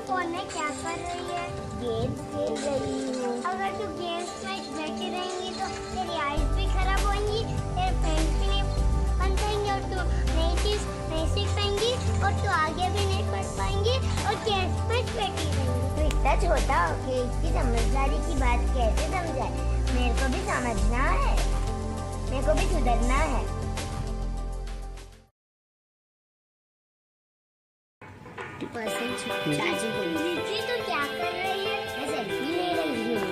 Phone में क्या कर रही है? गेम्स खेल रही हूँ। अगर तू गेम्स में बैठी रहेंगी तो तेरी आईज भी खराब होंगी, तेरे फ्रेंड्स भी नहीं बन पाएंगे और तू नई चीज नहीं सीख पाएंगी और तू आगे भी नहीं बढ़ पाएंगी और गेम्स में बैठी रहेंगी। तो इतना छोटा हो के इसकी समझदारी की बात कैसे समझाए? मेरे को भी समझना है, मेरे को भी सुधरना है। चाची बोली, दीदी तो क्या कर रही है? मैं सेल्फी ले रही हूँ।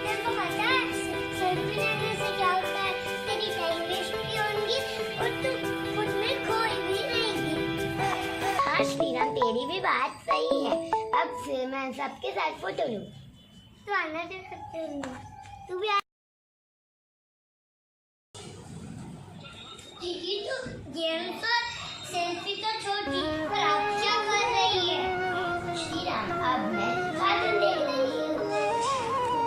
तेरे को पता है सेल्फी लेने से क्या होता है? तेरी टाइम वेस्ट भी होंगी और तू खुद में खोई भी रहेगी। हाँ श्रीराम, तेरी भी बात सही है। अब से मैं सबके साथ फोटो लूँ। तो आना दे सकते हो, तू भी दीदी तो गेम्स और सेल्फी तो छोटी, पर आप क्या कर रही है? श्रीराम, अब मैं कार्टून देख रही हूँ।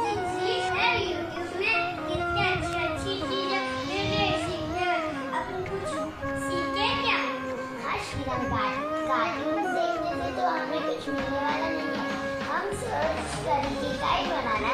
दीदी है यूट्यूब में कितनी अच्छी चीजें सीखते हैं। अपन कुछ सीखे क्या? हाँ श्रीराम, कार्टून देखने से तो हमें कुछ मिलने वाला नहीं है। हम सर्च करके गाइड बनाना